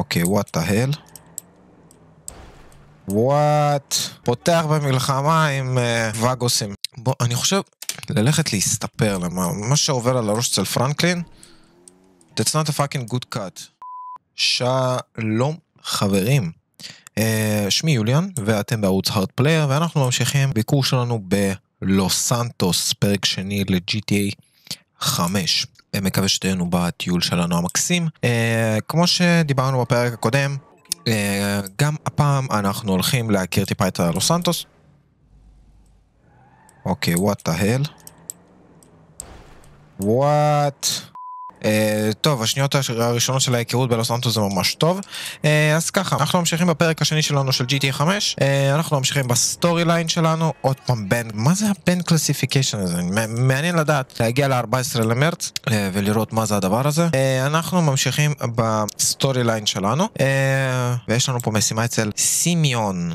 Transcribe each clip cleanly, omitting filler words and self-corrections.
אוקיי, what the hell? what? פותח במלחמה עם וגוסים. בוא, אני חושב ללכת להסתפר למה, מה שעובר על הראש אצל פרנקלין, that's not a fucking good cut. שלום חברים. שמי יוליאן, ואתם בערוץ הארד פלייר, ואנחנו ממשיכים ביקור שלנו בלוס סנטוס, פרק שני ל-GTA 5. מקווה שתהיינו בטיול שלנו המקסים. כמו שדיברנו בפרק הקודם, גם הפעם אנחנו הולכים להכיר טיפה את לוס סנטוס. אוקיי, what the hell? what? טוב, השניות הראשונות של ההיכרות בלוס סנטוס זה ממש טוב. אז ככה, אנחנו ממשיכים בפרק השני שלנו של GTA 5. אנחנו ממשיכים בסטורי ליין שלנו. עוד פעם, מה זה הבן קלאסיפיקיישן הזה? מעניין לדעת, להגיע ל-14 למרץ ולראות מה זה הדבר הזה. אנחנו ממשיכים בסטורי ליין שלנו, ויש לנו פה משימה אצל סימיון.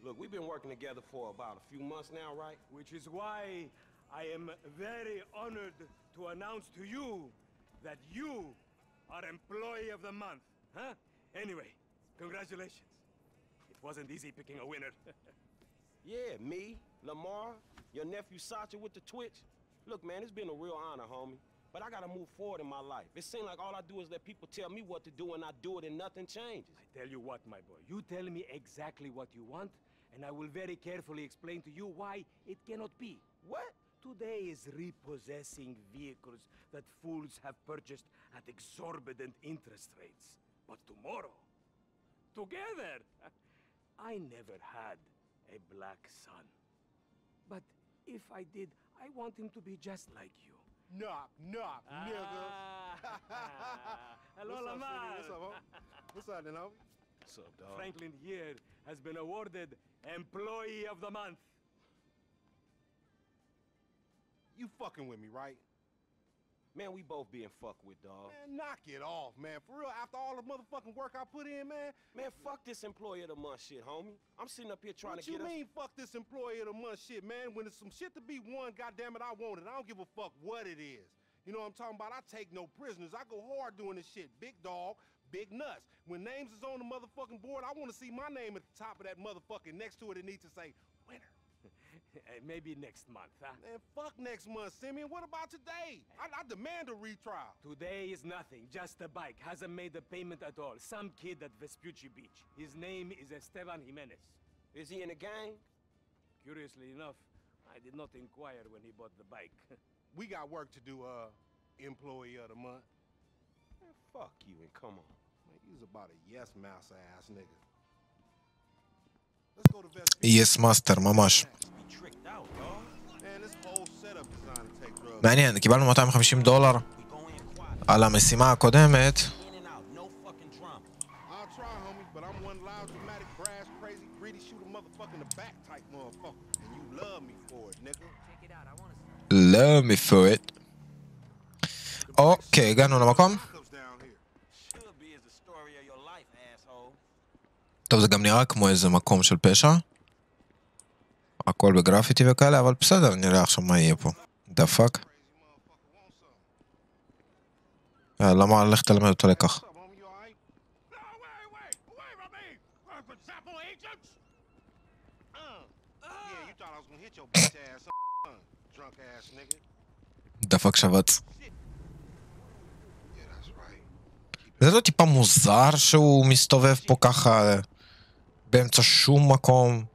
Look, we've been working together for about a few months now, right? Which is why I am very honored to announce to you that you are Employee of the Month. Huh? Anyway, congratulations. It wasn't easy picking a winner. Yeah, me, Lamar, your nephew Sacha with the Twitch. Look, man, it's been a real honor, homie. But I gotta move forward in my life. It seems like all I do is let people tell me what to do and I do it and nothing changes. I tell you what, my boy. You tell me exactly what you want, and I will very carefully explain to you why it cannot be. What? Today is repossessing vehicles that fools have purchased at exorbitant interest rates. But tomorrow, together, I never had a black son. But if I did, I want him to be just like you. Knock, knock, nigga. Hello, Lamar. What's up, homie? What's up, then, homie? What's up, dog? Franklin here has been awarded Employee of the Month. You fucking with me, right? Man, we both being fucked with, dog. Man, knock it off, man. For real, after all the motherfucking work I put in, man. Man, fuck this Employee of the Month shit, homie. I'm sitting up here trying to get us... What you mean, fuck this Employee of the Month shit, man? When there's some shit to be won, goddammit, I want it. I don't give a fuck what it is. You know what I'm talking about? I take no prisoners. I go hard doing this shit. Big dog, big nuts. When names is on the motherfucking board, I want to see my name at the top of that motherfucking next to it. It needs to say, winner. Maybe next month, huh? Man, fuck next month, Simeon. What about today? I demand a retrial. Today is nothing. Just a bike. Hasn't made a payment at all. Some kid at Vespucci Beach. His name is Esteban Jimenez. Is he in the gang? Curiously enough, I did not inquire when he bought the bike. We got work to do, Employee of the Month. Man, fuck you and come on. Man, you's about a yes mouse ass nigga. Let's go to Vespucci. Yes master, ממש. Be tricked out, dog. Man, this whole setup designed to take drugs. מעניין, קיבלנו $250 על המשימה הקודמת. In and out, no fucking drama. I'll try, homie, but I'm one loud, dramatic, brass, crazy, greedy, shoot a motherfucker in the back type motherfucker. And you love me for it, nigga. Love me for it. אוקיי, הגענו למקום. Comes down here. Should be as the story of your life, asshole. טוב, זה גם נראה כמו איזה מקום של פשע. הכל בגרפיטי וכאלה, אבל בסדר, נראה עכשיו מה יהיה פה. The fuck? למה ללכת ללמד אותו לקח? What's up, homie? You alright? No, away from me! For Zappo agents! Yeah, you thought I was gonna hit your bitch ass, drunk ass nigga. דפק שבץ. Yeah, that's right. זה לא טיפה מוזר שהוא מסתובב פה ככה באמצע שום מקום?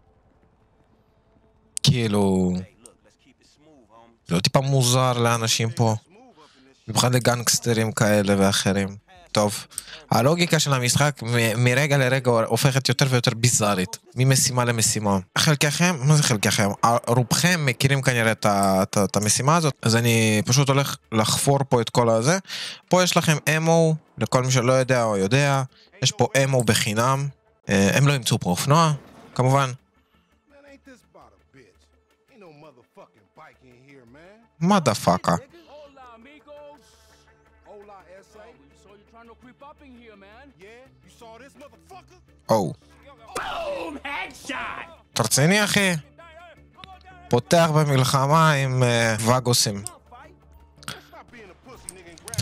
כאילו... Hey, look, let's keep it smooth, homie. זה לא טיפה מוזר לאנשים פה? Smooth up in this shit. במיוחד לגנגסטרים כאלה ואחרים. טוב, הלוגיקה של המשחק מרגע לרגע הופכת יותר ויותר ביזארית, ממשימה למשימה. חלקכם, מה זה חלקכם? רובכם מכירים כנראה את המשימה הזאת, אז אני פשוט הולך לחפור פה את כל הזה. פה יש לכם אמו, לכל מי שלא יודע או יודע, יש פה אמו בחינם. הם לא ימצאו פה אופנוע, כמובן. Man, ain't this about a bitch? Ain't no motherfucking bike in here, man. מה דפקה? Hola, amigos! Hola, S.A. So you're trying to creep up in here, man? Yeah, you saw this motherfucker? או, Boom! Headshot! אתה רציני אחי? פותח במלחמה עם וגוסים.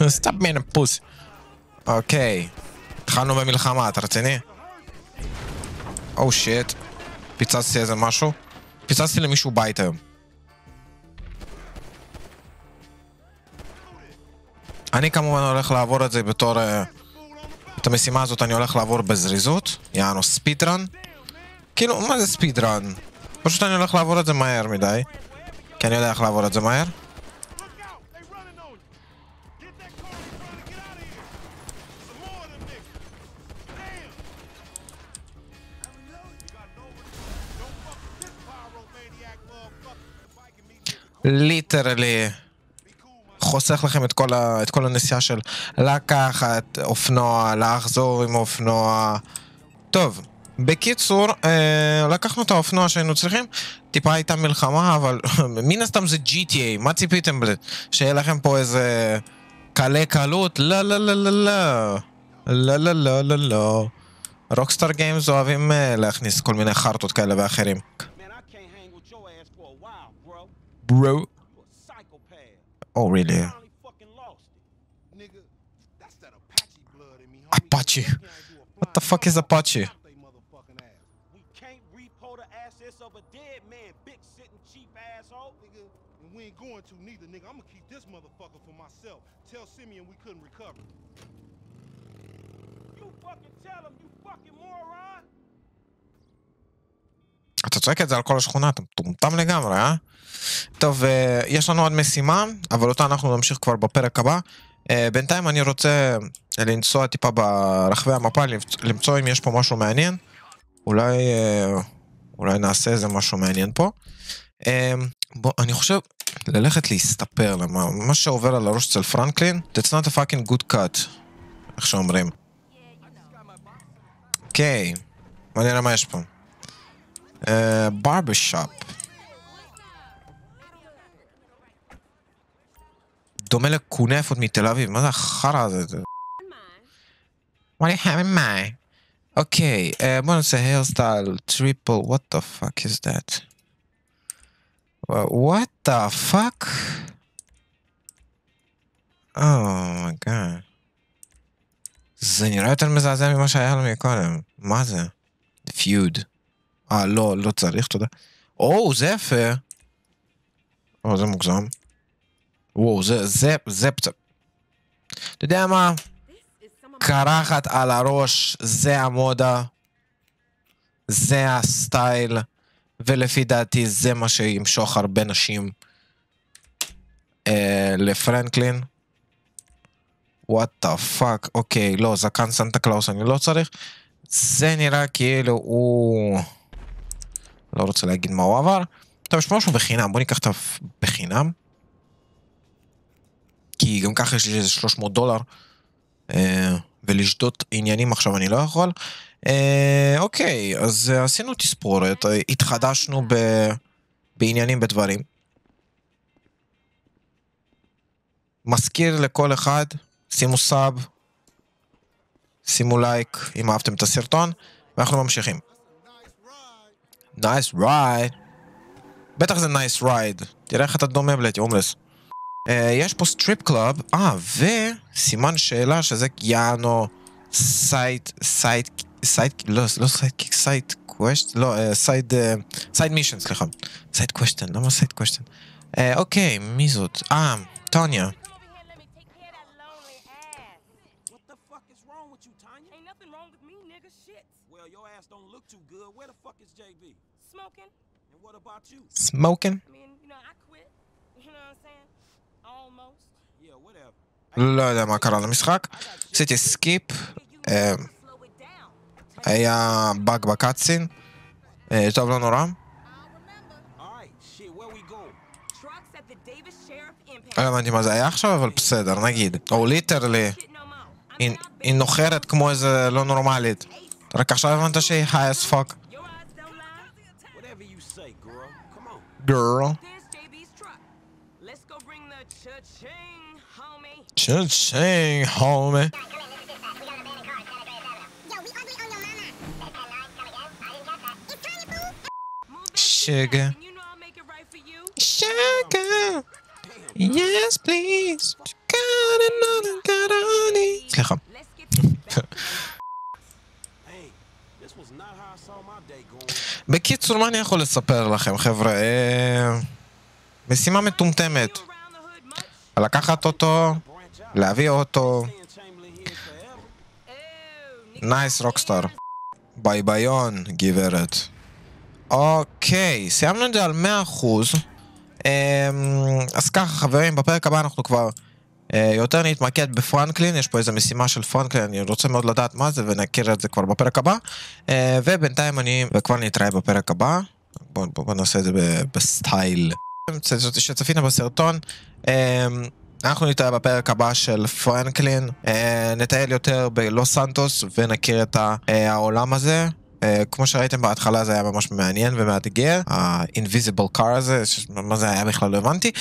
סטאפ מן הפוס. אוקיי. התחלנו במלחמה, אתה רציני? או שיט. פיצצתי איזה משהו. פיצצתי למישהו בית היום. אני כמובן הולך לעבור את זה בתור... את המשימה הזאת אני הולך לעבור בזריזות. יענו ספידרן. כאילו, מה זה ספידרן? פשוט אני הולך לעבור את זה מהר מדי. כי אני יודע איך לעבור את זה מהר. ליטרלי חוסך לכם את כל הנסיעה של לקחת אופנוע, לחזור עם אופנוע. טוב, בקיצור, לקחנו את האופנוע שהיינו צריכים, טיפה הייתה מלחמה, אבל מן הסתם זה GTA, מה ציפיתם בזה? שיהיה לכם פה איזה קלה קלות? לא, לא, לא, לא, לא. לא, לא, לא, לא, לא. רוקסטאר גיימס אוהבים להכניס כל מיני חרטות כאלה ואחרים. Bro. Oh, really? Apache. What the fuck is Apache? We can't repo the assets of a dead man, big sitting cheap asshole. Nigga, and we ain't going to neither, nigga. I'm gonna keep this motherfucker for myself. Tell Simeon we couldn't recover. You fucking tell him, you fucking moron. אתה צועק את זה על כל השכונה, אתה מטומטם לגמרי, אה? טוב, יש לנו עוד משימה, אבל אותה אנחנו נמשיך כבר בפרק הבא. בינתיים אני רוצה לנסוע טיפה ברחבי המפה, למצוא אם יש פה משהו מעניין. אולי נעשה איזה משהו מעניין פה. בוא, אני חושב ללכת להסתפר, מה שעובר על הראש אצל פרנקלין, that's not a fucking good cut, איך שאומרים. אוקיי, בוא נראה מה יש פה. ברברשופ. דומה לקונפות מתל אביב, מה זה החרא הזה? What do you have in mind? אוקיי, בוא נעשה hairstyle, triple, what the fuck is that? What the fuck? Oh my god. זה נראה יותר מזעזע ממה שהיה לנו מקודם. מה זה? feud. לא צריך, תודה. זה יפה. זה מוגזם. וואו, זה פצע. אתה יודע מה? קרחת על הראש, זה המודה. זה הסטייל. ולפי דעתי זה מה שימשוך הרבה נשים לפרנקלין. What the fuck? אוקיי, לא, זקן סנטה קלאוס אני לא צריך. זה נראה כאילו הוא... לא רוצה להגיד מה הוא עבר. טוב, יש משהו בחינם, בוא ניקח את בחינם. כי גם ככה יש לי איזה $300. ולשדות עניינים עכשיו אני לא יכול. אוקיי, אז עשינו תספורת, התחדשנו בעניינים בדברים. מזכיר לכל אחד, שימו סאב, שימו לייק אם אהבתם את הסרטון, ואנחנו ממשיכים. Nice ride. בטח זה nice ride. תראה איך אתה דומה בלתי, הומלס. יש פה סטריפ קלאב, וסימן שאלה שזה יענו סייד מישן, סליחה. סייד קוושטן, למה סייד קוושטן? אוקיי, מי זאת? טוניה. Smoking? לא יודע מה קרה למשחק. עשיתי סקיפ. היה באג בקאטסין. טוב, לא נורא. לא הבנתי מה זה היה עכשיו, אבל בסדר, נגיד. או ליטרלי. היא נוחרת כמו איזה לא נורמלית. רק עכשיו הבנת שהיא high as fuck. Girl. Cha-ching, homie. Sugar. שקר. Yes, please. סליחה. בקיצור, מה אני יכול לספר לכם, חבר'ה? משימה מטומטמת. לקחת אותו, להביא אותו. נייס רוקסטאר. ביי ביון, גברת. אוקיי, סיימנו את זה על 100%. אז ככה, חברים, בפרק הבא אנחנו כבר יותר נתמקד בפרנקלין. יש פה איזו משימה של פרנקלין, אני רוצה מאוד לדעת מה זה, ונכיר את זה כבר בפרק הבא. ובינתיים וכבר נתראה בפרק הבא. בואו נעשה את זה בסטייל. שצפינו בסרטון, אנחנו נתראה בפרק הבא של פרנקלין, נטייל יותר בלוס סנטוס ונכיר את העולם הזה. כמו שראיתם בהתחלה זה היה ממש מעניין ומאתגר, ה-Invisible Car הזה, מה זה היה בכלל לא הבנתי.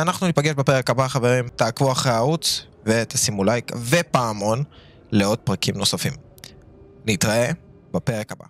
אנחנו ניפגש בפרק הבא, חברים, תעקבו אחרי הערוץ ותשימו לייק ופעמון לעוד פרקים נוספים. נתראה בפרק הבא.